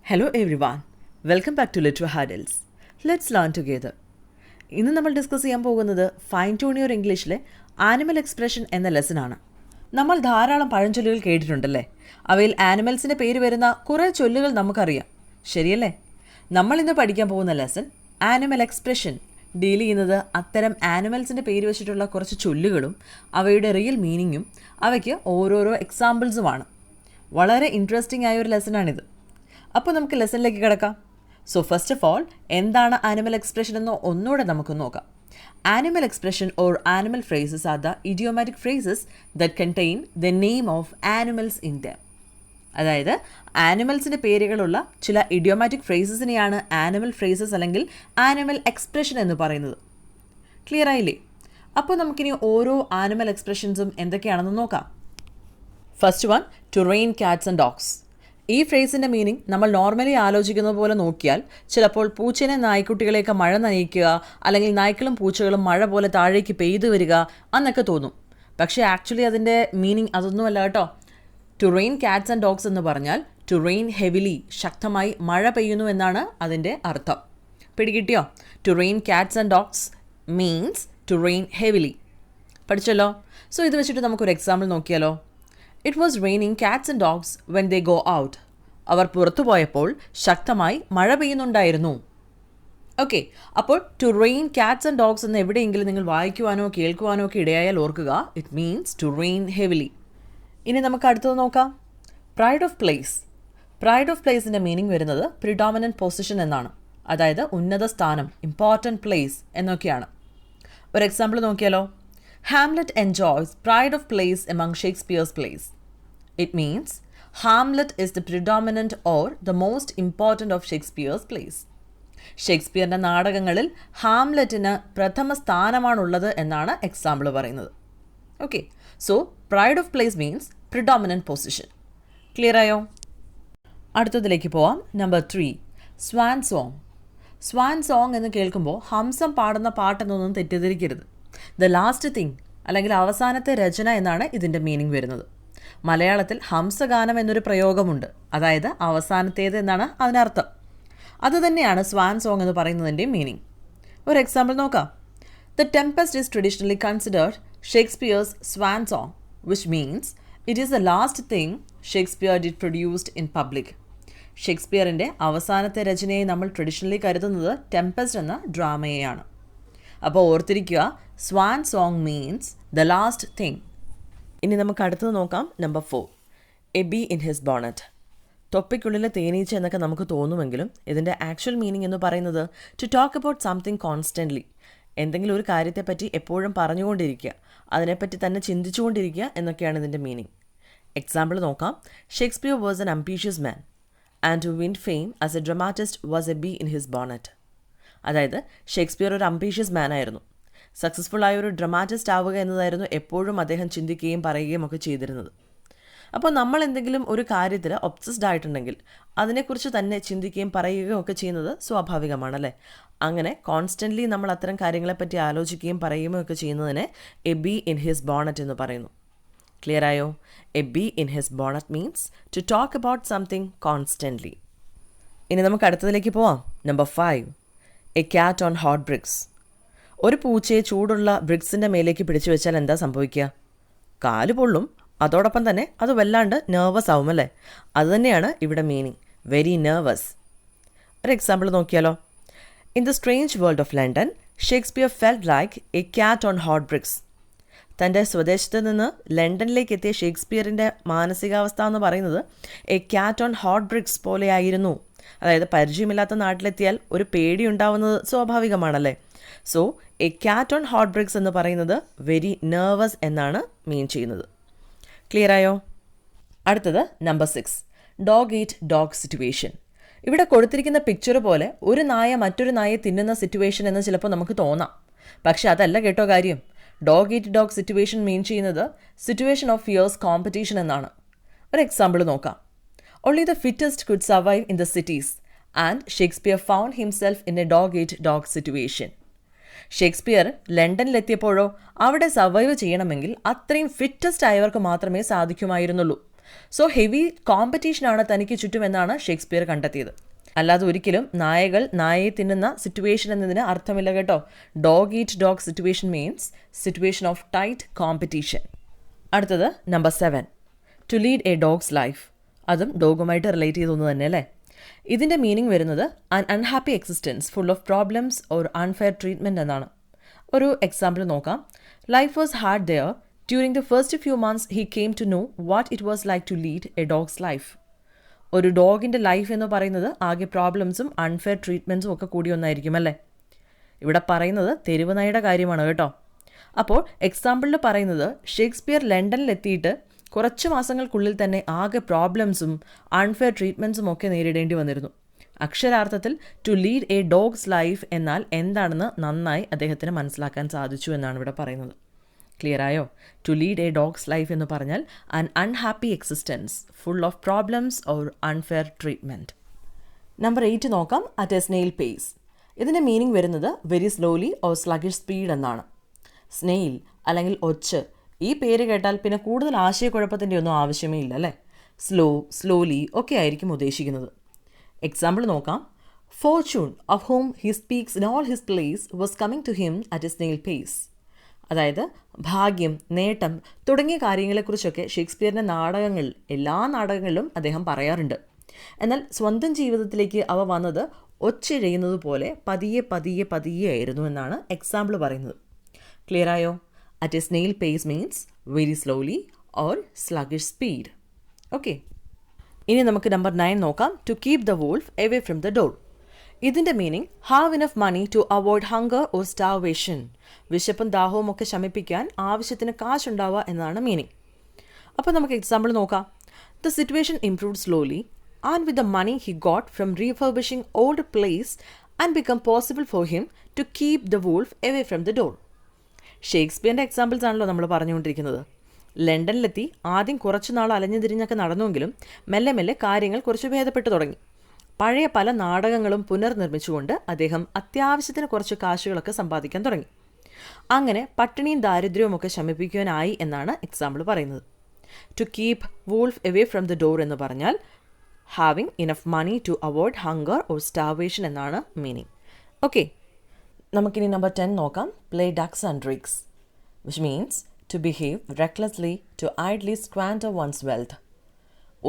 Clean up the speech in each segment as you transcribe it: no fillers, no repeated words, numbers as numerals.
Hello everyone, welcome back to Little Hurdles. Let's learn together. ഇന്ന് നമ്മൾ discuss ചെയ്യാൻ പോകുന്നത് ഫൈൻ ട്യൂൺ യുവർ ഇംഗ്ലീഷിലെ ആനിമൽ എക്സ്പ്രഷൻ എന്ന ലെസൺ ആണ്. നമ്മൾ ധാരാളം പഴഞ്ചൊല്ലുകൾ കേട്ടിട്ടുണ്ടല്ലേ? അവയിൽ ആനിമൽസിൻ്റെ പേര് വരുന്ന കുറേ ചൊല്ലുകൾ നമുക്കറിയാം, ശരിയല്ലേ? നമ്മൾ ഇന്ന് പഠിക്കാൻ പോകുന്ന ലെസൺ ആനിമൽ എക്സ്പ്രഷൻ ഡീൽ ചെയ്യുന്നത് അത്തരം ആനിമൽസിൻ്റെ പേര് വെച്ചിട്ടുള്ള കുറച്ച് ചൊല്ലുകളും അവയുടെ റിയൽ മീനിങ്ങും അവയ്ക്ക് ഓരോരോ എക്സാമ്പിൾസുമാണ്. വളരെ ഇൻട്രസ്റ്റിംഗ് ആയ ഒരു ലെസണാണിത്. അപ്പോൾ നമുക്ക് ലെസണിലേക്ക് കിടക്കാം. സോ ഫസ്റ്റ് ഓഫ് ഓൾ, എന്താണ് ആനിമൽ എക്സ്പ്രഷൻ എന്ന് ഒന്നുകൂടെ നമുക്ക് നോക്കാം. Animal expression or animal phrases are the idiomatic phrases that contain the name of animals in them. അതായത് ആനിമൽസിൻ്റെ പേരുകളുള്ള ചില ഇഡിയോമാറ്റിക് ഫ്രേസസിനെയാണ് ആനിമൽ ഫ്രേസസ് അല്ലെങ്കിൽ ആനിമൽ എക്സ്പ്രഷൻ എന്ന് പറയുന്നത്. ക്ലിയർ ആയില്ലേ? അപ്പോൾ നമുക്കിനി ഓരോ ആനിമൽ എക്സ്പ്രഷൻസും എന്തൊക്കെയാണെന്ന് നോക്കാം. First one, to rain cats and dogs. ഈ ഫ്രേസിൻ്റെ മീനിങ് നമ്മൾ നോർമലി ആലോചിക്കുന്നത് പോലെ നോക്കിയാൽ ചിലപ്പോൾ പൂച്ചനെ നായ്ക്കുട്ടികളെയൊക്കെ മഴ നനയിക്കുക, അല്ലെങ്കിൽ നായ്ക്കളും പൂച്ചകളും മഴ പോലെ താഴേക്ക് പെയ്തു വരിക എന്നൊക്കെ തോന്നും. പക്ഷേ ആക്ച്വലി അതിൻ്റെ മീനിങ് അതൊന്നുമല്ല കേട്ടോ. To rain cats and dogs എന്ന് പറഞ്ഞാൽ ടു റെയിൻ ഹെവിലി, ശക്തമായി മഴ പെയ്യുന്നു എന്നാണ് അതിൻ്റെ അർത്ഥം. പിടികിട്ടിയോ? To rain cats and dogs means to rain heavily. പഠിച്ചല്ലോ. സോ ഇത് വെച്ചിട്ട് നമുക്കൊരു എക്സാമ്പിൾ നോക്കിയാലോ. It was raining cats and dogs when they go out. അവർ പുറത്തു പോയപ്പോൾ ശക്തമായി മഴ പെയ്യുന്നുണ്ടായിരുന്നു. ഓക്കെ, അപ്പോൾ to rain cats and dogs എന്ന് എവിടെയെങ്കിലും നിങ്ങൾ വായിക്കുവാനോ കേൾക്കുവാനോ ഒക്കെ ഇടയായാൽ ഓർക്കുക, it means to rain heavily. ഇനി നമുക്ക് അടുത്തത് നോക്കാം. Pride of place. Pride of പ്ലേസിൻ്റെ മീനിങ് വരുന്നത് പ്രിഡോമിനൻറ്റ് പൊസിഷൻ എന്നാണ്. അതായത് ഉന്നത സ്ഥാനം, ഇമ്പോർട്ടൻറ്റ് പ്ലേസ് എന്നൊക്കെയാണ്. ഒരു എക്സാമ്പിൾ നോക്കിയാലോ. Hamlet enjoys pride of place among Shakespeare's plays. It means Hamlet is the predominant or the most important of Shakespeare's plays. ഷേക്സ്പിയറിൻ്റെ നാടകങ്ങളിൽ ഹാംലെറ്റിന് പ്രഥമ സ്ഥാനമാണുള്ളത് എന്നാണ് എക്സാമ്പിൾ പറയുന്നത്. Okay, so pride of place means predominant position. Clear ആയോ? അടുത്തതിലേക്ക് പോവാം. Number 3, swan song. Swan song എന്ന് കേൾക്കുമ്പോൾ ഹംസം പാടുന്ന പാട്ടെന്നൊന്നും തെറ്റിദ്ധരിക്കരുത്. ദ ലാസ്റ്റ് തിങ് അല്ലെങ്കിൽ അവസാനത്തെ രചന എന്നാണ് ഇതിൻ്റെ മീനിങ് വരുന്നത്. മലയാളത്തിൽ ഹംസഗാനം എന്നൊരു പ്രയോഗമുണ്ട്, അതായത് അവസാനത്തേത് എന്നാണ് അതിനർത്ഥം. അതുതന്നെയാണ് സ്വാൻ സോങ് എന്ന് പറയുന്നതിൻ്റെ മീനിങ്. ഒരു എക്സാമ്പിൾ നോക്കാം. The Tempest is traditionally considered Shakespeare's swan song, which means it is the last thing Shakespeare did produced in public. ഷേക്സ്പിയറിൻ്റെ അവസാനത്തെ രചനയെ നമ്മൾ ട്രഡീഷണലി കരുതുന്നത് ടെംപെസ്റ്റ് എന്ന ഡ്രാമയെയാണ്. അപ്പോൾ ഓർത്തിരിക്കുക, swan song means the last thing. ഇനി നമുക്ക് അടുത്തത് നോക്കാം. Number 4, a bee in his bonnet. തൊപ്പിക്കുള്ളിലെ തേനീച്ച എന്നൊക്കെ നമുക്ക് തോന്നുമെങ്കിലും ഇതിൻ്റെ ആക്ച്വൽ മീനിങ് എന്ന് പറയുന്നത് to talk about something constantly. എന്തെങ്കിലും ഒരു കാര്യത്തെപ്പറ്റി എപ്പോഴും പറഞ്ഞുകൊണ്ടിരിക്കുക, അതിനെപ്പറ്റി തന്നെ ചിന്തിച്ചുകൊണ്ടിരിക്കുക എന്നൊക്കെയാണ് ഇതിൻ്റെ മീനിങ്. എക്സാമ്പിൾ നോക്കാം. Shakespeare was an ambitious man and to win fame as a dramatist was a bee in his bonnet. അതായത് ഷേക്സ്പിയർ ഒരു അംബീഷ്യസ് മാൻ ആയിരുന്നു. സക്സസ്ഫുള്ളായ ഒരു ഡ്രമാറ്റിസ്റ്റ് ആവുക എന്നതായിരുന്നു എപ്പോഴും അദ്ദേഹം ചിന്തിക്കുകയും പറയുകയും ഒക്കെ ചെയ്തിരുന്നത്. അപ്പോൾ നമ്മൾ എന്തെങ്കിലും ഒരു കാര്യത്തിൽ ഒബ്സസ്ഡ് ആയിട്ടുണ്ടെങ്കിൽ അതിനെക്കുറിച്ച് തന്നെ ചിന്തിക്കുകയും പറയുകയും ഒക്കെ ചെയ്യുന്നത് സ്വാഭാവികമാണല്ലേ. അങ്ങനെ കോൺസ്റ്റൻ്റ്ലി നമ്മൾ അത്തരം കാര്യങ്ങളെപ്പറ്റി ആലോചിക്കുകയും പറയുകയും ഒക്കെ ചെയ്യുന്നതിനെ a bee in his bonnet എന്ന് പറയുന്നു. ക്ലിയർ ആയോ? A bee in his bonnet means to talk about something constantly. ഇനി നമുക്ക് അടുത്തതിലേക്ക് പോവാം. Number 5, a cat on hot bricks. ഒരു പൂച്ചയെ ചൂടുള്ള ബ്രിക്സിൻ്റെ മേലേക്ക് പിടിച്ചു വെച്ചാൽ എന്താ സംഭവിക്കുക? കാല് പൊള്ളും, അതോടൊപ്പം തന്നെ അത് വല്ലാണ്ട് നെർവസ് ആവും അല്ലേ. അതുതന്നെയാണ് ഇവിടെ മീനിങ്, വെരി നെർവസ്. ഒരു എക്സാമ്പിൾ നോക്കിയാലോ. In the strange world of London Shakespeare felt like a cat on hot bricks. തൻ്റെ സ്വദേശത്ത് നിന്ന് ലണ്ടനിലേക്ക് എത്തിയ ഷേക്സ്പിയറിൻ്റെ മാനസികാവസ്ഥ എന്ന് പറയുന്നത് a cat on hot bricks പോലെയായിരുന്നു. അതായത് പരിചയമില്ലാത്ത നാട്ടിലെത്തിയാൽ ഒരു പേടി ഉണ്ടാവുന്നത് സ്വാഭാവികമാണല്ലേ. So a cat on hot bricks എന്ന് പറയുന്നത് വെരി നെർവസ് എന്നാണ് മീൻ ചെയ്യുന്നത്. ക്ലിയർ ആയോ? അടുത്തത് number 6, dog eat dog situation. ഇവിടെ കൊടുത്തിരിക്കുന്ന പിക്ചർ പോലെ ഒരു നായ മറ്റൊരു നായയെ തിന്നുന്ന സിറ്റുവേഷൻ എന്ന് ചിലപ്പോൾ നമുക്ക് തോന്നാം. പക്ഷെ അതല്ല കേട്ടോ കാര്യം. ഡോഗ് ഈറ്റ് ഡോഗ് സിറ്റുവേഷൻ മീൻ ചെയ്യുന്നത് സിറ്റുവേഷൻ ഓഫ് ഫിയേഴ്സ് കോമ്പറ്റീഷൻ എന്നാണ്. ഒരു എക്സാമ്പിൾ നോക്കാം. Only the fittest could survive in the cities, and Shakespeare found himself in a dog-eat-dog situation. Shakespeare ലണ്ടനിലെത്തിയപ്പോഴോ അവിടെ സർവൈവ് ചെയ്യണമെങ്കിൽ അത്രയും ഫിറ്റസ്റ്റ് ആയവർക്ക് മാത്രമേ സാധിക്കുമായിരുന്നുള്ളൂ. സോ ഹെവി കോമ്പറ്റീഷനാണ് തനിക്ക് ചുറ്റുമെന്നാണ് ഷേക്സ്പിയർ കണ്ടെത്തിയത്. അല്ലാതെ ഒരിക്കലും നായയെ തിന്നുന്ന സിറ്റുവേഷൻ എന്നതിന് അർത്ഥമില്ല കേട്ടോ. Dog eat dog situation means situation of tight competition. അടുത്തത് number 7, to lead a dog's life. അതും ഡോഗുമായിട്ട് റിലേറ്റ് ചെയ്തൊന്നു തന്നെ അല്ലേ. ഇതിൻ്റെ മീനിങ് വരുന്നത് an unhappy existence full of problems or unfair treatment എന്നാണ്. ഒരു എക്സാമ്പിൾ നോക്കാം. Life was hard there. During the first few months he came to know what it was like to lead a dog's life. ഒരു ഡോഗിൻ്റെ life എന്ന് പറയുന്നത് ആകെ പ്രോബ്ലംസും unfair ട്രീറ്റ്മെൻറ്റ്സും ഒക്കെ കൂടി ഒന്നായിരിക്കും അല്ലേ. ഇവിടെ പറയുന്നത് തെരുവ് നായയുടെ കാര്യമാണ് കേട്ടോ. അപ്പോൾ എക്സാമ്പിളിൽ പറയുന്നത് ഷേക്സ്പിയർ ലണ്ടനിലെത്തിയിട്ട് കുറച്ച് മാസങ്ങൾക്കുള്ളിൽ തന്നെ ആകെ പ്രോബ്ലംസും അൺഫെയർ ട്രീറ്റ്മെൻറ്റ്സും ഒക്കെ നേരിടേണ്ടി വന്നിരുന്നു. അക്ഷരാർത്ഥത്തിൽ to lead a dog's life എന്നാൽ എന്താണെന്ന് നന്നായി അദ്ദേഹത്തിന് മനസ്സിലാക്കാൻ സാധിച്ചു എന്നാണ് ഇവിടെ പറയുന്നത്. ക്ലിയർ ആയോ? To lead a dog's life എന്ന് പറഞ്ഞാൽ an unhappy existence full of problems or unfair treatment. Number 8 നോക്കാം. At a snail pace. ഇതിൻ്റെ മീനിങ് വരുന്നത് very slowly or sluggish speed എന്നാണ്. സ്നെയിൽ അല്ലെങ്കിൽ ഒച്ച്, ഈ പേര് കേട്ടാൽ പിന്നെ കൂടുതൽ ആശയക്കുഴപ്പത്തിൻ്റെ ഒന്നും ആവശ്യമേ ഇല്ല അല്ലേ. സ്ലോലി ഒക്കെ ആയിരിക്കും ഉദ്ദേശിക്കുന്നത്. എക്സാമ്പിൾ നോക്കാം. Fortune of home he speaks in all his place was coming to him at a snail pace. അതായത് ഭാഗ്യം, നേട്ടം തുടങ്ങിയ കാര്യങ്ങളെക്കുറിച്ചൊക്കെ ഷേക്സ്പിയറിൻ്റെ എല്ലാ നാടകങ്ങളിലും അദ്ദേഹം പറയാറുണ്ട്. എന്നാൽ സ്വന്തം ജീവിതത്തിലേക്ക് അവ വന്നത് ഒച്ചിഴയുന്നത് പോലെ പതിയെ ആയിരുന്നു എന്നാണ് എക്സാമ്പിൾ പറയുന്നത്. ക്ലിയർ ആയോ? At a snail pace means very slowly or sluggish speed. Okay, ഇനി നമുക്ക് നമ്പർ 9 നോക്കാം. To keep the wolf away from the door. ഇതിൻ്റെ meaning have enough money to avoid hunger or starvation. വിശപ്പും ദാഹവും ഒക്കെ ശമിപ്പിക്കാൻ ആവശ്യത്തിന് കാശുണ്ടാവുക എന്നാണ് മീനിങ്. അപ്പോൾ നമുക്ക് എക്സാമ്പിൾ നോക്കാം. The situation improved slowly and with the money he got from refurbishing old place and become possible for him to keep the wolf away from the door. ഷേക്സ്പിയറിൻ്റെ examples ആണല്ലോ നമ്മൾ പറഞ്ഞുകൊണ്ടിരിക്കുന്നത്. ലണ്ടനിലെത്തി ആദ്യം കുറച്ച് നാൾ അലഞ്ഞു തിരിഞ്ഞൊക്കെ നടന്നുവെങ്കിലും മെല്ലെ കാര്യങ്ങൾ കുറച്ച് ഭേദപ്പെട്ടു തുടങ്ങി. പഴയ പല നാടകങ്ങളും പുനർനിർമ്മിച്ചുകൊണ്ട് അദ്ദേഹം അത്യാവശ്യത്തിന് കുറച്ച് കാശുകളൊക്കെ സമ്പാദിക്കാൻ തുടങ്ങി. അങ്ങനെ പട്ടിണിയും ദാരിദ്ര്യവും ഒക്കെ ശമിപ്പിക്കുവാനായി എന്നാണ് എക്സാമ്പിൾ പറയുന്നത്. To keep wolf away from the door എന്ന് പറഞ്ഞാൽ having enough money to avoid hunger or starvation എന്നാണ് മീനിങ്. ഓക്കെ, നമുക്കിനി നമ്പർ 10 നോക്കാം. Play ducks and drakes, which means to behave recklessly to idly squander one's wealth.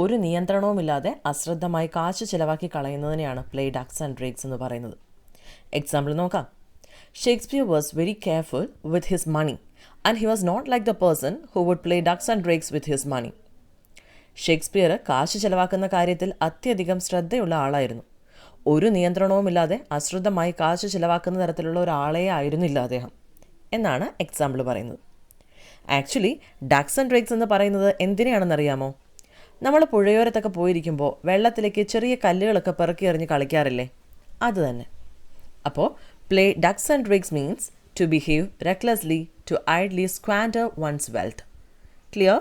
ഒരു നിയന്ത്രണവുമില്ലാതെ അശ്രദ്ധമായി കാശ് ചിലവാക്കി കളയുന്നതിനെയാണ് പ്ലേ ഡക്സ് ആൻഡ് ഡ്രേക്സ് എന്ന് പറയുന്നത്. എക്സാമ്പിൾ നോക്കാം. Shakespeare was very careful with his money and he was not like the person who would play ducks and drakes with his money. Shakespeare കാശ് ചിലവാക്കുന്ന കാര്യത്തിൽ അത്യധികം ശ്രദ്ധയുള്ള ആളായിരുന്നു. ഒരു നിയന്ത്രണവുമില്ലാതെ അശ്രദ്ധമായി കാശ് ചിലവാക്കുന്ന തരത്തിലുള്ള ഒരാളെ ആയിരുന്നില്ല അദ്ദേഹം എന്നാണ് എക്സാമ്പിൾ പറയുന്നത്. ആക്ച്വലി ഡക്സ് ആൻഡ് ഡ്രേക്സ് എന്ന് പറയുന്നത് എന്തിനാണെന്നറിയാമോ? നമ്മൾ പുഴയോരത്തൊക്കെ പോയിരിക്കുമ്പോൾ വെള്ളത്തിലേക്ക് ചെറിയ കല്ലുകളൊക്കെ പെറുക്കി എറിഞ്ഞ് കളിക്കാറില്ലേ, അത് തന്നെ. അപ്പോൾ play ducks and drakes means to behave recklessly to idly squander one's wealth. Clear?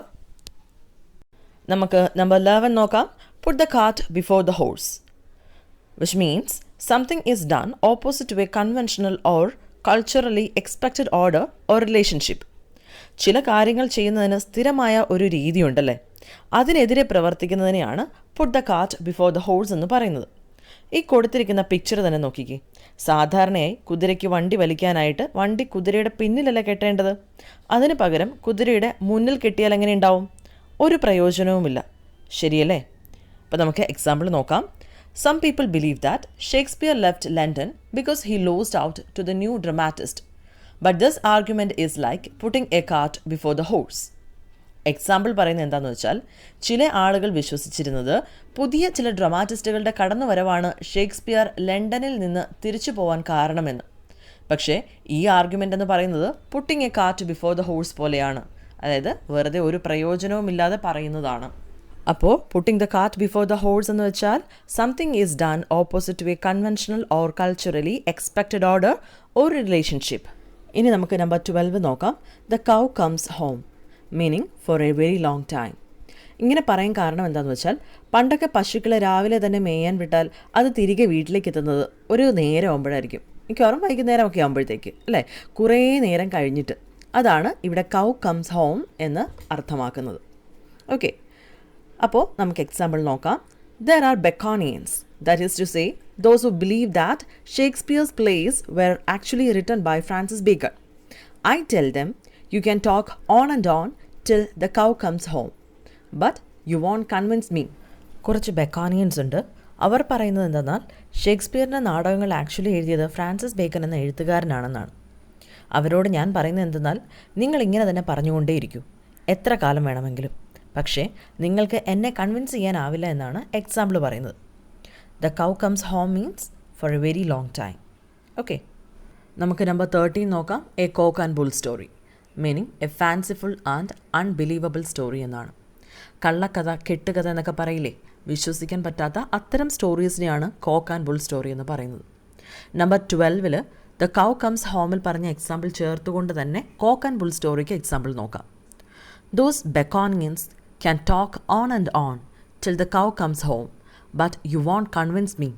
നമുക്ക് നമ്പർ 11 നോക്കാം. Put the cart before the horse, which means something is done opposite to a conventional or culturally expected order or relationship. ചില കാര്യങ്ങൾ ചെയ്യുന്നതിന് സ്ഥിരമായ ഒരു രീതിയുണ്ടല്ലേ, അതിനെതിരെ പ്രവർത്തിക്കുന്നതിനെയാണ് put the cart before the horse എന്ന് പറയുന്നത്. ഈ കൊടുത്തിരിക്കുന്ന പിക്ചർ തന്നെ നോക്കിക്കേ. സാധാരണയായി കുതിരയ്ക്ക് വണ്ടി വലിക്കാനായിട്ട് വണ്ടി കുതിരയുടെ പിന്നിലല്ല കെട്ടേണ്ടത്. അതിന് പകരം കുതിരയുടെ മുന്നിൽ കെട്ടിയാൽ എങ്ങനെ ഉണ്ടാവും? ഒരു പ്രയോജനവുമില്ല, ശരിയല്ലേ? അപ്പോൾ നമുക്ക് എക്സാമ്പിൾ നോക്കാം. Some people believe that Shakespeare left London because he lost out to the new dramatist. But this argument is like putting a cart before the horse. Example പറയുന്നത് എന്താണെന്ന് വെച്ചാൽ, ചില ആളുകൾ വിശ്വസിച്ചിരുന്നത് പുതിയ ചില ഡ്രമാറ്റിസ്റ്റുകളുടെ കടന്നുവരവാണ് ഷേക്സ്പിയർ ലണ്ടനിൽ നിന്ന് തിരിച്ചു പോകാൻ കാരണമെന്ന്. പക്ഷേ ഈ ആർഗ്യുമെൻ്റ് എന്ന് പറയുന്നത് putting a cart before the horse പോലെയാണ്. അതായത് വെറുതെ ഒരു പ്രയോജനവുമില്ലാതെ പറയുന്നതാണ്. അപ്പോൾ putting the cart before the horse എന്ന് വെച്ചാൽ something is done opposite to a conventional or culturally expected order or relationship. ഇനി നമുക്ക് നമ്പർ 12 നോക്കാം. The cow comes home, meaning for a very long time. ഇങ്ങനെ പറയാൻ കാരണം എന്താണെന്ന് വെച്ചാൽ, പണ്ടൊക്കെ പശുക്കളെ രാവിലെ തന്നെ മേയാൻ വിട്ടാൽ അത് തിരികെ വീട്ടിലേക്ക് എത്തുന്നത് ഒരു നേരം ആകുമ്പോഴായിരിക്കും, മിക്കവാറും വൈകുന്നേരമൊക്കെ ആകുമ്പോഴത്തേക്ക് അല്ലേ, കുറേ നേരം കഴിഞ്ഞിട്ട്. അതാണ് ഇവിടെ കൗ കംസ് ഹോം എന്ന് അർത്ഥമാക്കുന്നത്. ഓക്കെ, അപ്പോൾ നമുക്ക് എക്സാമ്പിൾ നോക്കാം. There are Baconians, that is to say, those who believe that Shakespeare's plays were actually written by Francis Bacon. I tell them, you can talk on and on till the cow comes home, but you won't convince me. കുറച്ച് ബെക്കോണിയൻസ് ഉണ്ട്. അവർ പറയുന്നത് എന്തെന്നാൽ ഷേക്സ്പിയറിൻ്റെ നാടകങ്ങൾ actually എഴുതിയത് Francis bacon എന്ന എഴുത്തുകാരനാണെന്നാണ്. അവരോട് ഞാൻ പറയുന്നത് എന്തെന്നാൽ നിങ്ങളിങ്ങനെ തന്നെ പറഞ്ഞുകൊണ്ടേയിരിക്കൂ, എത്ര കാലം വേണമെങ്കിലും, പക്ഷേ നിങ്ങൾക്ക് എന്നെ കൺവിൻസ് ചെയ്യാനാവില്ല എന്നാണ് എക്സാമ്പിൾ പറയുന്നത്. The cow comes home means for a very long time. Okay, നമുക്ക് നമ്പർ 13 നോക്കാം. A cock and bull story, meaning a fanciful and unbelievable story എന്നാണ്. കള്ളക്കഥ, കെട്ടുകഥ എന്നൊക്കെ പറയില്ലേ, വിശ്വസിക്കാൻ പറ്റാത്ത അത്തരം സ്റ്റോറീസിനെയാണ് കോക്ക് ആൻഡ് ബുൾ സ്റ്റോറി എന്ന് പറയുന്നത്. നമ്പർ 12 ദ കൗ കംസ് ഹോമിൽ പറഞ്ഞ എക്സാമ്പിൾ ചേർത്തുകൊണ്ട് തന്നെ കോക്ക് ആൻഡ് ബുൾ സ്റ്റോറിക്ക് എക്സാമ്പിൾ നോക്കാം. Those Baconians can talk on and on till the cow comes home, but you won't convince me.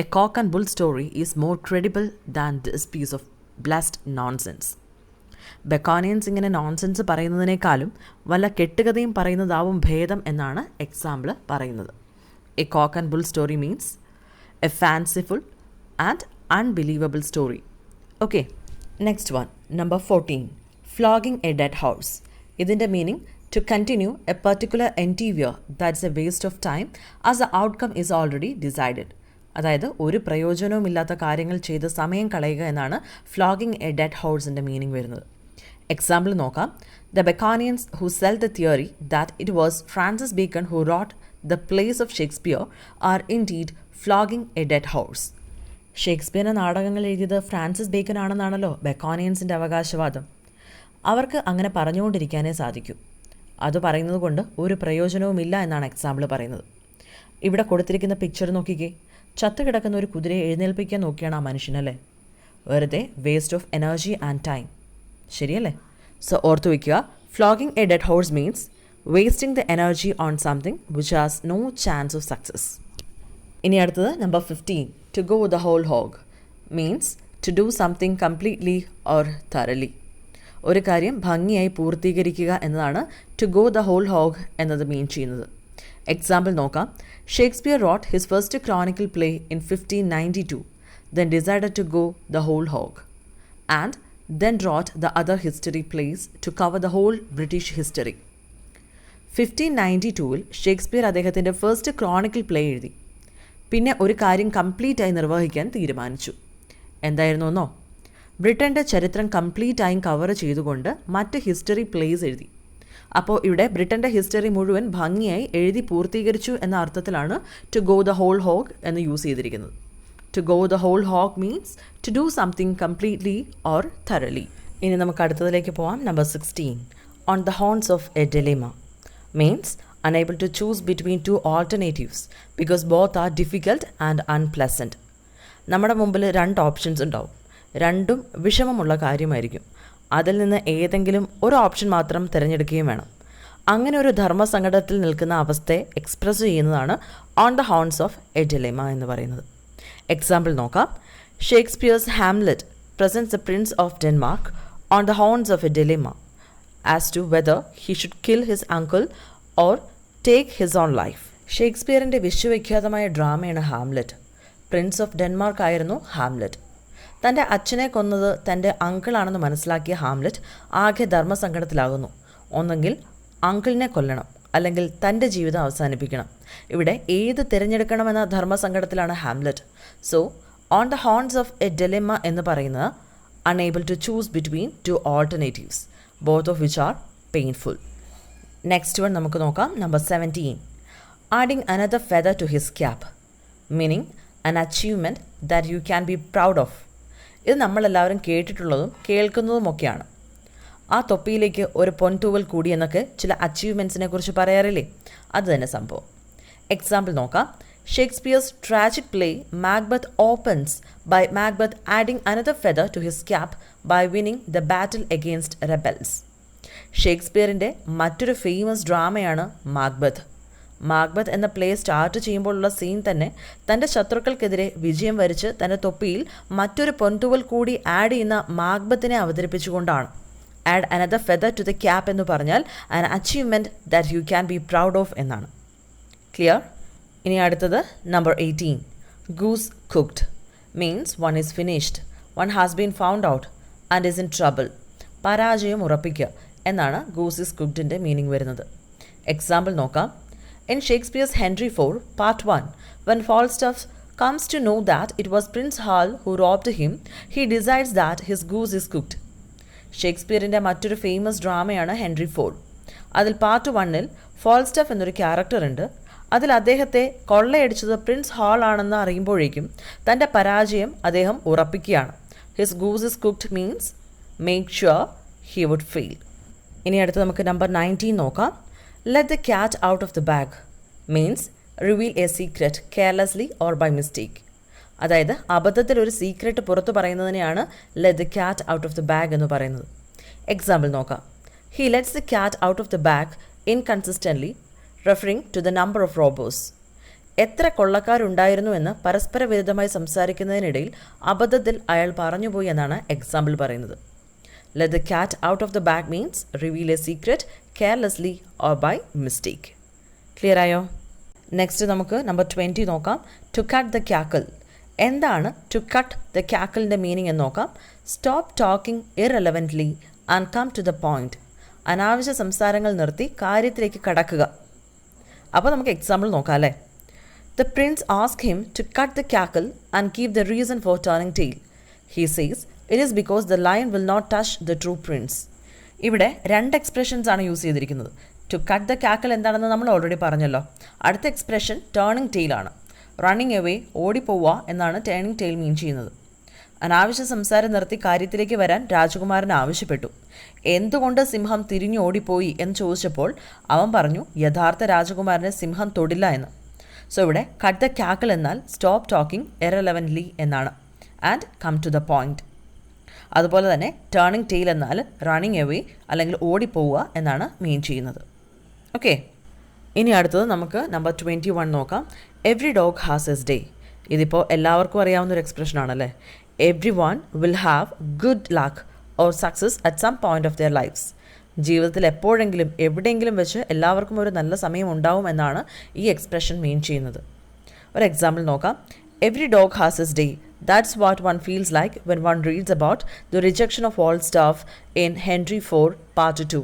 A cock and bull story is more credible than this piece of blessed nonsense. ബെക്കോണിയൻസ് ഇങ്ങനെ nonsense പറയുന്നതിനേക്കാളും വല്ല കെട്ടുകഥയും പറയുന്നതാവും ഭേദം എന്നാണ് example പറയുന്നത്. A cock and bull story means a fanciful and unbelievable story. Okay, next one, number 14, flogging a dead house. ഇതിൻ്റെ meaning to continue a particular endeavour that's a waste of time as the outcome is already decided. അതായത് ഒരു പ്രയോജനവുമില്ലാത്ത കാര്യങ്ങൾ ചെയ്ത് സമയം കളയുക എന്നാണ് flogging a dead ഹോഴ്സിൻ്റെ മീനിങ് വരുന്നത്. എക്സാമ്പിൾ നോക്കാം. The Baconians who sell the theory that it was Francis Bacon who rote the place of Shakespeare are indeed flogging a dead horse. ഷേക്സ്പിയറിൻ്റെ നാടകങ്ങൾ എഴുതിയത് ഫ്രാൻസിസ് ബേക്കൺ ആണെന്നാണല്ലോ ബെക്കോണിയൻസിൻ്റെ അവകാശവാദം. അവർക്ക് അങ്ങനെ പറഞ്ഞുകൊണ്ടിരിക്കാനേ സാധിക്കൂ. അത് പറയുന്നത് കൊണ്ട് ഒരു പ്രയോജനവുമില്ല എന്നാണ് എക്സാമ്പിൾ പറയുന്നത്. ഇവിടെ കൊടുത്തിരിക്കുന്ന പിക്ചർ നോക്കിക്കേ. ചത്ത് കിടക്കുന്ന ഒരു കുതിരയെ എഴുന്നേൽപ്പിക്കാൻ നോക്കിയാണ് ആ മനുഷ്യനല്ലേ. വെറുതെ waste of energy and time, ശരിയല്ലേ? സോ ഓർത്തു വയ്ക്കുക, flogging a dead horse means wasting the energy on something which has no chance of success. ഇനി അടുത്തത് number 15, to go the whole hog means to do something completely or thoroughly. ഒരു കാര്യം ഭംഗിയായി പൂർത്തീകരിക്കുക എന്നതാണ് to go the whole hog എന്നത് mean ചെയ്യുന്നത്. Example നോക്കാം. Shakespeare wrote his first chronicle play in 1592, then decided to go the whole hog, and then wrote the other history plays to cover the whole British history. 1592 Shakespeare അദ്ദേഹത്തിൻ്റെ first chronicle play എഴുതി. പിന്നെ ഒരു കാര്യം കംപ്ലീറ്റായി നിർവഹിക്കാൻ തീരുമാനിച്ചു. എന്തായിരുന്നു എന്നോ? ബ്രിട്ടൻ്റെ ചരിത്രം കംപ്ലീറ്റായും കവർ ചെയ്തുകൊണ്ട് മറ്റ് ഹിസ്റ്ററി പ്ലേസ് എഴുതി. അപ്പോൾ ഇവിടെ ബ്രിട്ടൻ്റെ ഹിസ്റ്ററി മുഴുവൻ ഭംഗിയായി എഴുതി പൂർത്തീകരിച്ചു എന്ന അർത്ഥത്തിലാണ് to go the whole hog എന്ന് യൂസ് ചെയ്തിരിക്കുന്നത്. To go the whole hog means to do something completely or thoroughly. ഇനി നമുക്ക് അടുത്തതിലേക്ക് പോവാം. Number 16, on the horns of a dilemma means unable to choose between two alternatives because both are difficult and unpleasant. നമ്മുടെ മുമ്പിൽ 2 options ഉണ്ടാവും. രണ്ടും വിഷമമുള്ള കാര്യമായിരിക്കും. അതിൽ നിന്ന് ഏതെങ്കിലും ഒരു ഓപ്ഷൻ മാത്രം തിരഞ്ഞെടുക്കുകയും വേണം. അങ്ങനെ ഒരു ധർമ്മസങ്കടത്തിൽ നിൽക്കുന്ന അവസ്ഥയെ എക്സ്പ്രസ് ചെയ്യുന്നതാണ് on the horns of a dilemma എന്ന് പറയുന്നത്. എക്സാമ്പിൾ നോക്കാം. Shakespeare's Hamlet presents a prince of Denmark on the horns of a dilemma as to whether he should kill his uncle or take his own life. ഷേക്സ്പിയറിൻ്റെ വിശ്വവിഖ്യാതമായ ഡ്രാമയാണ് Hamlet. Prince of Denmark ആയിരുന്നു Hamlet. തൻ്റെ അച്ഛനെ കൊന്നത് തൻ്റെ അങ്കിളാണെന്ന് മനസ്സിലാക്കിയ Hamlet ആകെ ധർമ്മസങ്കടത്തിലാകുന്നു. ഒന്നെങ്കിൽ അങ്കിളിനെ കൊല്ലണം, അല്ലെങ്കിൽ തൻ്റെ ജീവിതം അവസാനിപ്പിക്കണം. ഇവിടെ ഏത് തിരഞ്ഞെടുക്കണമെന്ന ധർമ്മസങ്കടത്തിലാണ് Hamlet. So on the horns of a dilemma എന്ന് പറയുന്നത് unable to choose between 2 alternatives, both of which are painful. Next one നമുക്ക് നോക്കാം. Number 17, adding another feather to his cap meaning an achievement that you can be proud of. ഇത് നമ്മളെല്ലാവരും കേട്ടിട്ടുള്ളതും കേൾക്കുന്നതുമൊക്കെയാണ്. ആ തൊപ്പിയിലേക്ക് ഒരു പൊൻതൂവൽ കൂടി എന്നൊക്കെ ചില അച്ചീവ്മെൻറ്റ്സിനെ കുറിച്ച് പറയാറില്ലേ, അത് തന്നെ സംഭവം. എക്സാമ്പിൾ നോക്കാം. Shakespeare's tragic play Macbeth opens by Macbeth adding another feather to his cap by winning the battle against rebels. ഷേക്സ്പിയറിൻ്റെ മറ്റൊരു ഫേമസ് ഡ്രാമയാണ് മാക്ബത്ത്. മാക്ബത്ത് എന്ന പ്ലേ സ്റ്റാർട്ട് ചെയ്യുമ്പോഴുള്ള സീൻ തന്നെ തൻ്റെ ശത്രുക്കൾക്കെതിരെ വിജയം വരിച്ച് തൻ്റെ തൊപ്പിയിൽ മറ്റൊരു പൊൻതൂവൽ കൂടി ആഡ് ചെയ്യുന്ന മാക്ബത്തിനെ അവതരിപ്പിച്ചുകൊണ്ടാണ്. Add another feather to the cap എന്ന് പറഞ്ഞാൽ an achievement that you can be proud of എന്നാണ്. ക്ലിയർ? ഇനി അടുത്തത് number 18. Goose cooked means one is finished, one has been found out and is in trouble. പരാജയം ഉറപ്പിക്കുക എന്നാണ് goose is കുക്ക്ഡിൻ്റെ meaning വരുന്നത്. എക്സാമ്പിൾ നോക്കാം. In Shakespeare's Henry IV, Part 1, when Falstaff comes to know that it was Prince Hal who robbed him, he decides that his goose is cooked. ഷേക്സ്പിയറിൻ്റെ മറ്റൊരു famous ഡ്രാമയാണ് Henry Ford. അതിൽ part 1-ൽ ഫോൾസ്റ്റഫ് എന്നൊരു character ഉണ്ട്. അതിൽ അദ്ദേഹത്തെ കൊള്ളയടിച്ചത് Prince hall ആണെന്ന് അറിയുമ്പോഴേക്കും തൻ്റെ പരാജയം അദ്ദേഹം ഉറപ്പിക്കുകയാണ്. His goose is cooked means make sure he would fail. ഇനി അടുത്ത് നമുക്ക് നമ്പർ 19 നോക്കാം. Let the cat out of the bag means reveal a secret carelessly or by mistake. അതായത് അബദ്ധത്തിൽ ഒരു സീക്രട്ട് പുറത്തു പറയുന്നതിനെയാണ് let the cat out of the bag എന്ന് പറയുന്നത്. എക്സാമ്പിൾ നോക്കാം. He lets the cat out of the bag inconsistently, referring to the number of robbers. എത്ര കൊള്ളക്കാരുണ്ടായിരുന്നു എന്ന് പരസ്പര വിരുദ്ധമായി സംസാരിക്കുന്നതിനിടയിൽ അബദ്ധത്തിൽ അയാൾ പറഞ്ഞുപോയി എന്നാണ് എക്സാമ്പിൾ പറയുന്നത്. Let the cat out of the bag means reveal a secret carelessly or by mistake. Clear ആയോ? Next നമുക്ക് നമ്പർ 20 നോക്കാം. To cut the cackle. എന്താണ് ടു കട്ട് ദ ക്യാക്കിളിൻ്റെ മീനിങ് എന്ന് നോക്കാം. Stop talking irrelevantly and come to the point. അനാവശ്യ സംസാരങ്ങൾ നിർത്തി കാര്യത്തിലേക്ക് കടക്കുക. അപ്പോൾ നമുക്ക് എക്സാമ്പിൾ നോക്കാം അല്ലേ. The prince ask him to cut the cackle and keep the reason for turning tail. He says it is because the lion will not touch the true prince. ഇവിടെ രണ്ട് എക്സ്പ്രഷൻസ് ആണ് യൂസ് ചെയ്തിരിക്കുന്നത്. To cut the ക്യാക്കിൾ എന്താണെന്ന് നമ്മൾ already പറഞ്ഞല്ലോ. അടുത്ത expression turning ടെയിലാണ്. Running away, ഓടിപ്പോവുക എന്നാണ് turning tail മീൻ ചെയ്യുന്നത്. അനാവശ്യ സംസാരം നിർത്തി കാര്യത്തിലേക്ക് വരാൻ രാജകുമാരൻ ആവശ്യപ്പെട്ടു. എന്തുകൊണ്ട് സിംഹം തിരിഞ്ഞു ഓടിപ്പോയി എന്ന് ചോദിച്ചപ്പോൾ അവൻ പറഞ്ഞു യഥാർത്ഥ രാജകുമാരനെ സിംഹം തൊടില്ല എന്ന്. സോ ഇവിടെ കട്ട് ദ ക്യാക്കിൾ എന്നാൽ സ്റ്റോപ്പ് ടോക്കിംഗ് ഇറെലവൻ്റ്ലി എന്നാണ് and come to the point. അതുപോലെ തന്നെ ടേണിംഗ് ടെയിൽ എന്നാൽ റണ്ണിങ് എവേ അല്ലെങ്കിൽ ഓടിപ്പോവുക എന്നാണ് മീൻ ചെയ്യുന്നത്. ഓക്കെ, ഇനി അടുത്തത് നമുക്ക് നമ്പർ 21 നോക്കാം. Every dog has its day. ഇതിപ്പോൾ എല്ലാവർക്കും അറിയാവുന്നൊരു എക്സ്പ്രഷൻ ആണല്ലേ. Everyone will have good luck or success at some point of their lives. ജീവിതത്തിൽ എപ്പോഴെങ്കിലും എവിടെയെങ്കിലും വെച്ച് എല്ലാവർക്കും ഒരു നല്ല സമയം ഉണ്ടാവും എന്നാണ് ഈ എക്സ്പ്രഷൻ മീൻ ചെയ്യുന്നത്. ഒരു എക്സാമ്പിൾ നോക്കാം. Every dog has its day. That's what one feels like when one reads about the rejection of Falstaff in Henry IV Part 2.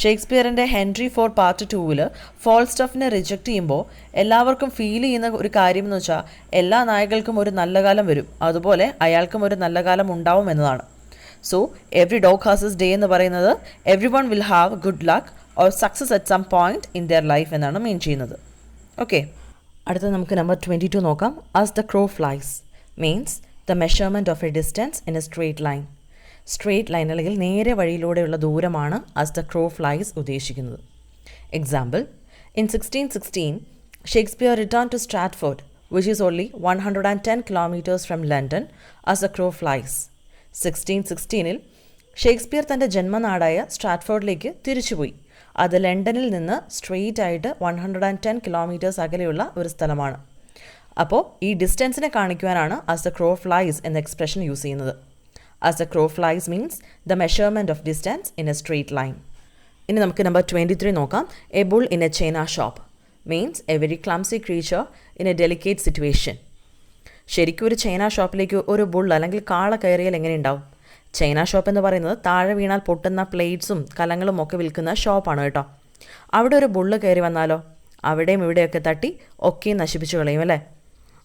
ഷേക്സ്പിയറിൻ്റെ ഹെൻറി IV Part 2-ൽ ഫോൾസ്റ്റഫിനെ റിജക്റ്റ് ചെയ്യുമ്പോൾ എല്ലാവർക്കും ഫീൽ ചെയ്യുന്ന ഒരു കാര്യം എന്ന് വെച്ചാൽ എല്ലാ നായകൾക്കും ഒരു നല്ല കാലം വരും, അതുപോലെ അയാൾക്കും ഒരു നല്ല കാലം ഉണ്ടാവും എന്നതാണ്. So every dog has his day എന്ന് പറയുന്നത് everyone will have good luck or success at some point in their life എന്നാണ് മീൻ ചെയ്യുന്നത്. ഓക്കെ, അടുത്ത നമുക്ക് നമ്പർ 22 നോക്കാം. As the crow flies means the measurement of a distance in a straight line. Straight line അല്ലെങ്കിൽ നേരെ വഴിയിലൂടെയുള്ള ദൂരമാണ് as the crow flies ഉദ്ദേശിക്കുന്നത്. Example, in 1616 Shakespeare return to Stratford which is only 110 kilometers from London as the crow flies. 1616 Shakespeare തൻ്റെ ജന്മനാടായ സ്ട്രാറ്റ്ഫോർഡിലേക്ക് തിരിച്ചുപോയി. അത് ലണ്ടനിൽ നിന്ന് സ്ട്രെയിറ്റ് ആയിട്ട് 110 kilometers അകലെയുള്ള ഒരു സ്ഥലമാണ്. അപ്പോൾ ഈ ഡിസ്റ്റൻസിനെ കാണിക്കുവാനാണ് ആസ് ദ ക്രോ ഫ്ലൈസ് എന്ന എക്സ്പ്രഷൻ യൂസ് ചെയ്യുന്നത്. As the crow flies means the measurement of distance in a straight line. ഇനി നമുക്ക് നമ്പർ 23 നോക്കാം. A bull in a china shop means a very clumsy creature in a delicate situation. ശരിക്കും ഒരു China ഷോപ്പിലേക്ക് ഒരു bull അല്ലെങ്കിൽ കാള കയറിയാൽ എങ്ങനെ ഉണ്ടാവും? ചൈന ഷോപ്പ് എന്ന് പറയുന്നത് താഴെ വീണാൽ പൊട്ടുന്ന പ്ലേറ്റ്സും കലങ്ങളും ഒക്കെ വിൽക്കുന്ന ഷോപ്പാണ് കേട്ടോ. അവിടെ ഒരു ബുള്ള് കയറി വന്നാലോ അവിടെയും ഇവിടെയൊക്കെ തട്ടി ഒക്കെ നശിപ്പിച്ചു കളയും അല്ലേ.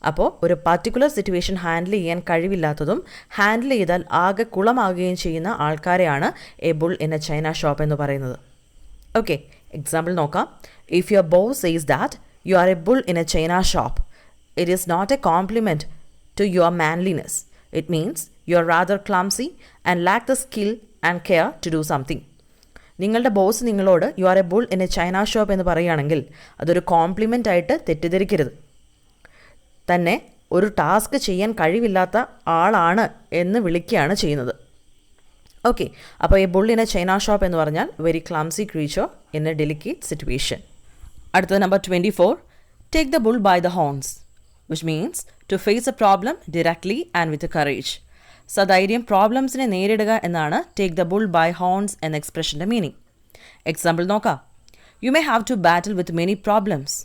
അപ്പോൾ ഒരു പർട്ടിക്കുലർ സിറ്റുവേഷൻ ഹാൻഡിൽ ചെയ്യാൻ കഴിവില്ലാത്തതും ഹാൻഡിൽ ചെയ്താൽ ആകെ കുളമാകുകയും ചെയ്യുന്ന ആൾക്കാരെയാണ് a bull in a china shop എന്ന് പറയുന്നത്. ഓക്കെ, എക്സാമ്പിൾ നോക്കാം. If your boss says that you are a bull in a china shop, it is not a compliment to your manliness. It means you are rather clumsy and lack the skill and care to do something. നിങ്ങളുടെ boss നിങ്ങളോട് you are a bull in a china shop എന്ന് പറയുകയാണെങ്കിൽ അതൊരു compliment ആയിട്ട് തെറ്റിദ്ധരിക്കരുത്. തന്നെ ഒരു task ചെയ്യാൻ കഴിവില്ലാത്ത ആളാണ് എന്ന് വിളിക്കുകയാണ് ചെയ്യുന്നത്. ഓക്കെ, അപ്പോൾ ഈ bull in a china shop എന്ന് പറഞ്ഞാൽ very clumsy creature in a delicate situation. അടുത്തത് number 24. Take the bull by the horns which means to face a problem directly and with courage. സധൈര്യം പ്രോബ്ലംസിനെ നേരിടുക എന്നാണ് take the bull by horns എന്ന എക്സ്പ്രഷൻ്റെ meaning. Example നോക്കാം. You may have to battle with many problems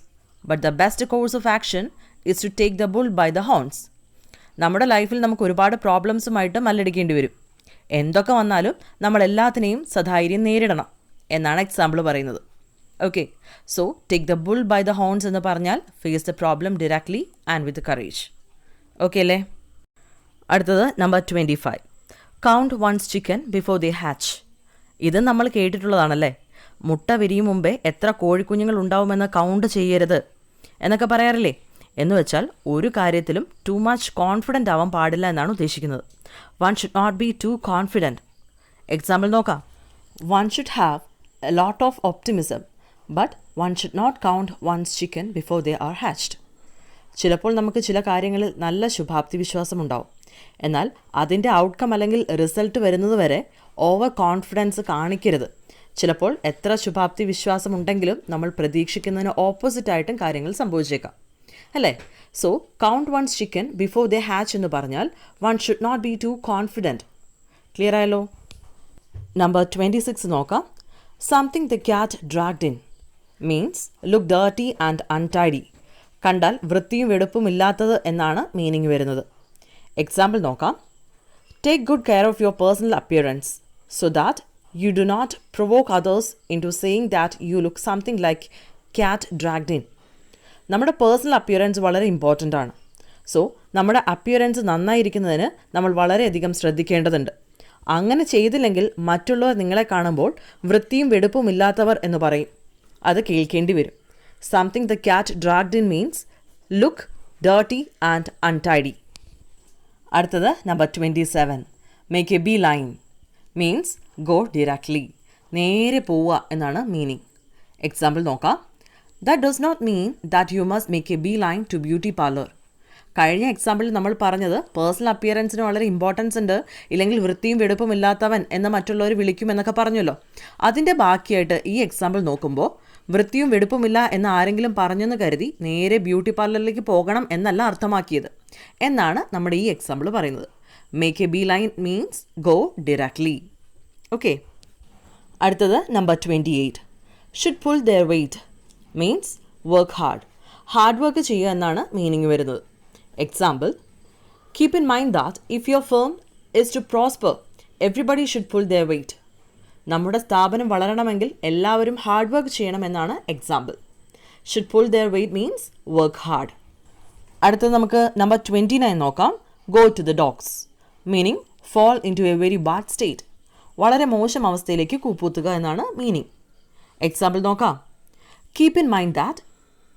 but the best course of action is to take the bull by the horns. നമ്മുടെ ലൈഫിൽ നമുക്ക് ഒരുപാട് പ്രോബ്ലംസുമായിട്ട് മല്ലടിക്കേണ്ടി വരും. എന്തൊക്കെ വന്നാലും നമ്മൾ എല്ലാത്തിനെയും സധൈര്യം നേരിടണം എന്നാണ് എക്സാമ്പിൾ പറയുന്നത്. Okay, so take the bull by the horns എന്ന് പറഞ്ഞാൽ face the problem directly and with courage. Okay അല്ലേ? അടുത്തത് number 25. Count one's chicken before they hatch. ഇത് നമ്മൾ കേട്ടിട്ടുള്ളതാണല്ലേ. മുട്ട വിരിയും മുമ്പേ എത്ര കോഴിക്കുഞ്ഞുങ്ങൾ ഉണ്ടാവുമെന്ന് കൗണ്ട് ചെയ്യരുത് എന്നൊക്കെ പറയാറില്ലേ. എന്ന് വെച്ചാൽ ഒരു കാര്യത്തിലും ടു മച്ച് കോൺഫിഡൻ്റ് ആവാൻ പാടില്ല എന്നാണ് ഉദ്ദേശിക്കുന്നത്. One should not be too confident. Example നോക്കാം. One should have a lot of optimism but one should not count one's chicken before they are hatched. ചിലപ്പോൾ നമുക്ക് ചില കാര്യങ്ങളിൽ നല്ല ശുഭാപ്തി വിശ്വാസമുണ്ടാവും. എന്നാൽ അതിൻ്റെ ഔട്ട്കം അല്ലെങ്കിൽ റിസൾട്ട് വരുന്നത് വരെ ഓവർ കോൺഫിഡൻസ് കാണിക്കരുത്. ചിലപ്പോൾ എത്ര ശുഭാപ്തി വിശ്വാസമുണ്ടെങ്കിലും നമ്മൾ പ്രതീക്ഷിക്കുന്നതിന് ഓപ്പോസിറ്റായിട്ടും കാര്യങ്ങൾ സംഭവിച്ചേക്കാം അല്ലേ. So count one's chicken before they hatch എന്ന് പറഞ്ഞാൽ one should not be too confident. Clear ആയല്ലോ? നമ്പർ 26 നോക്കാം. Something the cat dragged in means look dirty and untidy. കണ്ടാൽ വൃത്തിയും വെടുപ്പും ഇല്ലാത്തത് എന്നാണ് മീനിങ് വരുന്നത്. എക്സാമ്പിൾ നോക്കാം. Take good care of your personal appearance so that you do not provoke others into saying that you look something like cat dragged in. നമ്മുടെ personal appearance വളരെ important ആണ്. സോ നമ്മുടെ appearance നന്നായിരിക്കുന്നതിന് നമ്മൾ വളരെയധികം ശ്രദ്ധിക്കേണ്ടതുണ്ട്. അങ്ങനെ ചെയ്തില്ലെങ്കിൽ മറ്റുള്ളവർ നിങ്ങളെ കാണുമ്പോൾ വൃത്തിയും വെടുപ്പും ഇല്ലാത്തവർ എന്ന് പറയും. അത് കേൾക്കേണ്ടി വരും. Something the cat dragged in means look dirty and untidy. അടുത്തത് number 27. Make a bee line means go directly. നേരെ പോവുക എന്നാണ് മീനിങ്. എക്സാമ്പിൾ നോക്കാം. That does not mean that you must make a bee line to beauty parlour. കഴിഞ്ഞ എക്സാമ്പിളിൽ നമ്മൾ പറഞ്ഞത് personal അപ്പിയറൻസിന് വളരെ ഇമ്പോർട്ടൻസ് ഉണ്ട്, ഇല്ലെങ്കിൽ വൃത്തിയും വെടുപ്പും ഇല്ലാത്തവൻ എന്ന് മറ്റുള്ളവർ വിളിക്കുമെന്നൊക്കെ പറഞ്ഞല്ലോ. അതിൻ്റെ ബാക്കിയായിട്ട് ഈ എക്സാമ്പിൾ നോക്കുമ്പോൾ വൃത്തിയും വെടുപ്പുമില്ല എന്ന് ആരെങ്കിലും പറഞ്ഞെന്ന് കരുതി നേരെ ബ്യൂട്ടി പാർലറിലേക്ക് പോകണം എന്നല്ല അർത്ഥമാക്കിയത് എന്നാണ് നമ്മുടെ ഈ എക്സാമ്പിൾ പറയുന്നത്. Make a bee line means go directly. Okay, അടുത്തത് number 28. Should pull their weight means work hard. Hard work ചെയ്യുക എന്നാണ് മീനിങ് വരുന്നത്. Example. Keep in mind that if your firm is to prosper everybody should pull their weight. നമ്മുടെ സ്ഥാപനം വളരണമെങ്കിൽ എല്ലാവരും hard work ചെയ്യണമെന്നാണ് example. Should pull their weight means work hard. അടുത്തത് നമുക്ക് നമ്പർ 29 നോക്കാം. Go to the dogs meaning fall into a very bad state. വളരെ മോശം അവസ്ഥയിലേക്ക് കൂപ്പുത്തുക എന്നാണ് മീനിങ്. എക്സാമ്പിൾ നോക്കാം. Keep in mind that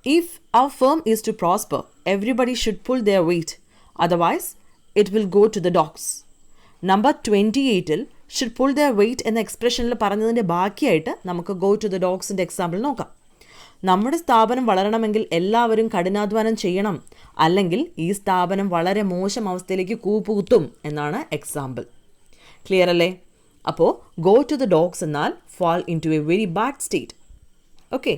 if our firm is to prosper, everybody should pull their weight. Otherwise, it will go to the dogs. Number 28-ൽ should pull their weight എന്ന എക്സ്പ്രഷനിൽ പറഞ്ഞതിൻ്റെ ബാക്കിയായിട്ട് നമുക്ക് go to the dogsൻ്റെ എക്സാമ്പിൾ നോക്കാം. നമ്മുടെ സ്ഥാപനം വളരണമെങ്കിൽ എല്ലാവരും കഠിനാധ്വാനം ചെയ്യണം, അല്ലെങ്കിൽ ഈ സ്ഥാപനം വളരെ മോശം അവസ്ഥയിലേക്ക് കൂപ്പുകുത്തും എന്നാണ് എക്സാമ്പിൾ. ക്ലിയർ അല്ലേ? അപ്പോൾ ഗോ ടു ദ ഡോഗ്സ് എന്നാൽ fall into a very bad state. Okay,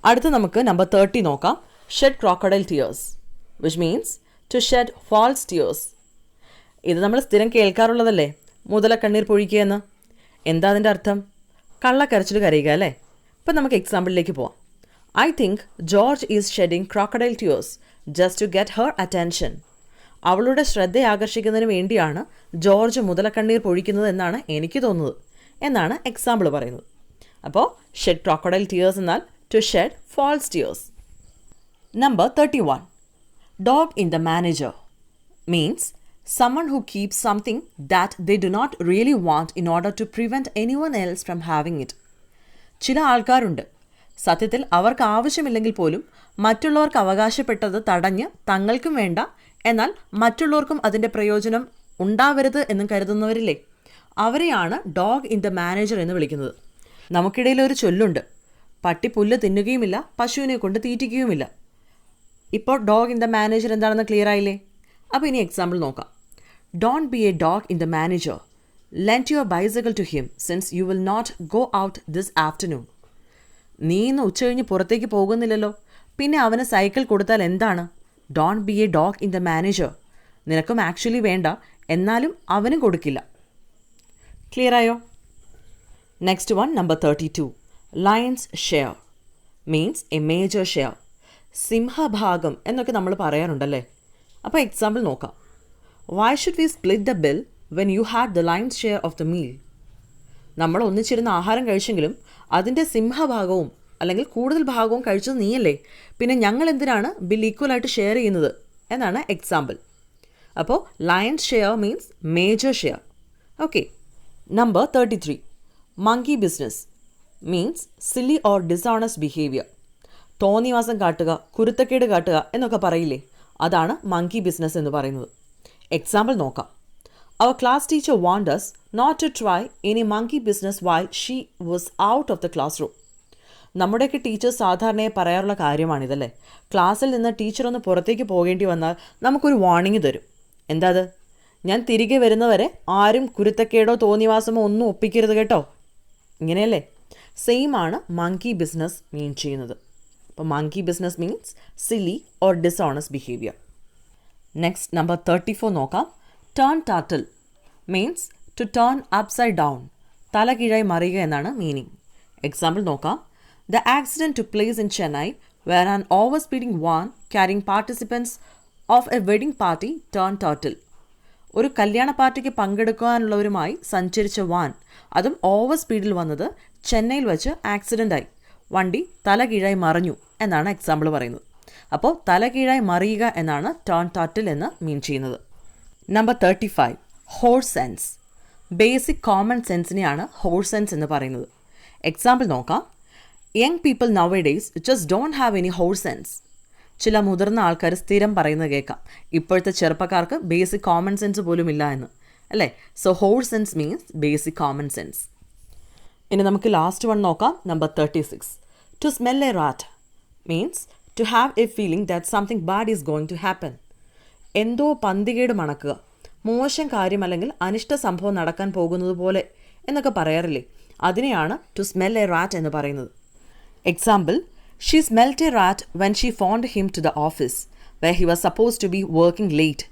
അടുത്ത് നമുക്ക് നമ്പർ 30 നോക്കാം. Shed crocodile tears which means to shed false tears. ഇത് നമ്മൾ സ്ഥിരം കേൾക്കാറുള്ളതല്ലേ, മുതലക്കണ്ണീർ പൊഴിക്കുക എന്ന്. എന്താ അതിൻ്റെ അർത്ഥം? കള്ളക്കരച്ചിൽ കരയുക അല്ലേ. ഇപ്പം നമുക്ക് എക്സാമ്പിളിലേക്ക് പോവാം. I think George is shedding crocodile tears just to get her attention. അവളുടെ ശ്രദ്ധ ആകർഷിക്കുന്നതിന് വേണ്ടിയാണ് ജോർജ് മുതലക്കണ്ണീർ പൊഴിക്കുന്നത് എന്നാണ് എനിക്ക് തോന്നുന്നത് എന്നാണ് എക്സാമ്പിൾ പറയുന്നത്. അപ്പോൾ ഷെഡ് ക്രോക്കഡൈൽ ടിയേഴ്സ് എന്നാൽ to shed false tears. Number 31. Dog in the manager means someone who keeps something that they do not really want in order to prevent anyone else from having it. ചില ആൾക്കാരുണ്ട്, സത്യത്തിൽ അവർക്ക് ആവശ്യമില്ലെങ്കിൽ പോലും മറ്റുള്ളവർക്ക് അവകാശപ്പെട്ടത് തടഞ്ഞ് തങ്ങൾക്കും വേണ്ട, എന്നാൽ മറ്റുള്ളവർക്കും അതിൻ്റെ പ്രയോജനം ഉണ്ടാവരുത് എന്നും കരുതുന്നവരില്ലേ, അവരെയാണ് ഡോഗ് ഇൻ ദ മാനേജർ എന്ന് വിളിക്കുന്നത്. നമുക്കിടയിൽ ഒരു ചൊല്ലുണ്ട്, പട്ടി പുല്ല് തിന്നുകയുമില്ല, പശുവിനെ കൊണ്ട് തീറ്റിക്കുകയുമില്ല. ഇപ്പോൾ ഡോഗ് ഇൻ ദ മാനേജർ എന്താണെന്ന് ക്ലിയർ ആയില്ലേ? അപ്പോൾ ഇനി എക്സാമ്പിൾ നോക്കാം. Don't be a dog in the manager. Lend your bicycle to him since you will not go out this afternoon. നീ ഇന്ന് ഉച്ചകഴിഞ്ഞ് പുറത്തേക്ക് പോകുന്നില്ലല്ലോ, പിന്നെ അവന് സൈക്കിൾ കൊടുത്താൽ എന്താണ്? Don't be a dog in the manager. നിനക്കും ആക്ച്വലി വേണ്ട, എന്നാലും അവനും കൊടുക്കില്ല. ക്ലിയർ ആയോ? Next one, number 32. Lion's share means a major share. സിംഹഭാഗം എന്നൊക്കെ നമ്മൾ പറയാറുണ്ടല്ലേ. അപ്പോൾ എക്സാമ്പിൾ നോക്കാം. Why should we split the bill when you had the lion's share of the meal? നമ്മൾ ഒന്നിച്ചിരുന്ന് ആഹാരം കഴിച്ചെങ്കിലും അതിൻ്റെ സിംഹഭാഗവും അല്ലെങ്കിൽ കൂടുതൽ ഭാഗവും കഴിച്ചത് നീയല്ലേ, പിന്നെ ഞങ്ങൾ എന്തിനാണ് ബിൽ ഈക്വലായിട്ട് ഷെയർ ചെയ്യുന്നത് എന്നാണ് എക്സാമ്പിൾ. അപ്പോൾ lion's share means major share. Okay. Number 33, monkey business means silly or dishonest behaviour. തോന്നിവാസം കാട്ടുക, കുരുത്തക്കേട് കാട്ടുക എന്നൊക്കെ പറയില്ലേ, അതാണ് മങ്കി ബിസിനസ് എന്ന് പറയുന്നത്. എക്സാമ്പിൾ നോക്കാം. Our class teacher want us not to try any monkey business while she was out of the classroom. നമ്മുടെയൊക്കെ ടീച്ചർ സാധാരണയായി പറയാറുള്ള കാര്യമാണിതല്ലേ. ക്ലാസ്സിൽ നിന്ന് ടീച്ചർ ഒന്ന് പുറത്തേക്ക് പോകേണ്ടി വന്നാൽ നമുക്കൊരു വാർണിംഗ് തരും. എന്താ അത്? ഞാൻ തിരികെ വരുന്നവരെ ആരും കുരുത്തക്കേടോ തോന്നിവാസമോ ഒന്നും ഒപ്പിക്കരുത് കേട്ടോ, ഇങ്ങനെയല്ലേ. സെയിം ആണ് മങ്കി ബിസിനസ് മീൻ ചെയ്യുന്നത്. അപ്പോൾ monkey business means silly or dishonest behaviour. Next number 34 നോക്കാം. Turn turtle means to turn upside down, തല കീഴായി മറിയുക എന്നാണ് മീനിങ്. എക്സാമ്പിൾ നോക്കാം. The accident took place in Chennai where an overspeeding van carrying participants of a wedding party turned turtle. ഒരു കല്യാണ പാർട്ടിക്ക് പങ്കെടുക്കാനുള്ളവരുമായി സഞ്ചരിച്ച വാൻ, അതും ഓവർ സ്പീഡിൽ വന്നത് ചെന്നൈയിൽ വെച്ച് ആക്സിഡൻ്റായി, വണ്ടി തല കീഴായി മറിഞ്ഞു എന്നാണ് എക്സാമ്പിൾ പറയുന്നത്. അപ്പോൾ തല കീഴായി മറിയുക എന്നാണ് ടേൺ ടർട്ടിൽ എന്ന് മീൻ ചെയ്യുന്നത്. Number 35, horse sense. Basic common സെൻസിനെയാണ് ഹോഴ്സ് സെൻസ് എന്ന് പറയുന്നത്. എക്സാമ്പിൾ നോക്കാം. Young people nowadays just don't have any horse sense. ചില മുതിർന്ന ആൾക്കാർ സ്ഥിരം പറയുന്നത് കേൾക്കാം, ഇപ്പോഴത്തെ ചെറുപ്പക്കാർക്ക് ബേസിക് കോമൺ സെൻസ് പോലും ഇല്ല എന്ന്, അല്ലേ. So horse sense means basic common sense. ഇനി നമുക്ക് ലാസ്റ്റ് വൺ നോക്കാം. Number 36, to smell a rat means to have a feeling that something bad is going to happen. എന്തോ പന്തികേട് മണക്കുക, മോശം കാര്യം അല്ലെങ്കിൽ അനിഷ്ട സംഭവം നടക്കാൻ പോകുന്നത് പോലെ എന്നൊക്കെ പറയാറില്ലേ, അതിനെയാണ് ടു സ്മെൽ എ റാറ്റ് എന്ന് പറയുന്നത്. Example. She smelt a rat when she found him to the office where he was suppose to be working late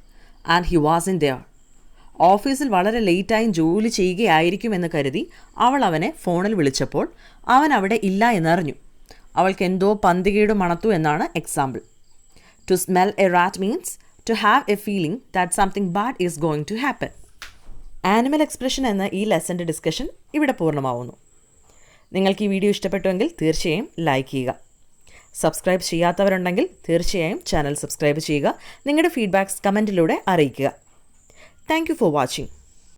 and he was in there. ഓഫീസിൽ വളരെ ലേറ്റായും ജോലി ചെയ്യുകയായിരിക്കുമെന്ന് കരുതി അവൾ അവനെ ഫോണിൽ വിളിച്ചപ്പോൾ അവൻ അവിടെ ഇല്ല എന്നറിഞ്ഞു. അവൾക്ക് എന്തോ പന്തികേട് മണത്തു എന്നാണ് example. To smell a rat means to have a feeling that something bad is going to happen. Animal expression എന്ന ഈ ലെസൻ്റെ ഡിസ്കഷൻ ഇവിടെ പൂർണ്ണമാവുന്നു. നിങ്ങൾക്ക് ഈ വീഡിയോ ഇഷ്ടപ്പെട്ടുവെങ്കിൽ തീർച്ചയായും ലൈക്ക് ചെയ്യുക. സബ്സ്ക്രൈബ് ചെയ്യാത്തവരുണ്ടെങ്കിൽ തീർച്ചയായും ചാനൽ സബ്സ്ക്രൈബ് ചെയ്യുക. നിങ്ങളുടെ ഫീഡ്ബാക്ക്സ് കമൻറ്റിലൂടെ അറിയിക്കുക. Thank you for watching.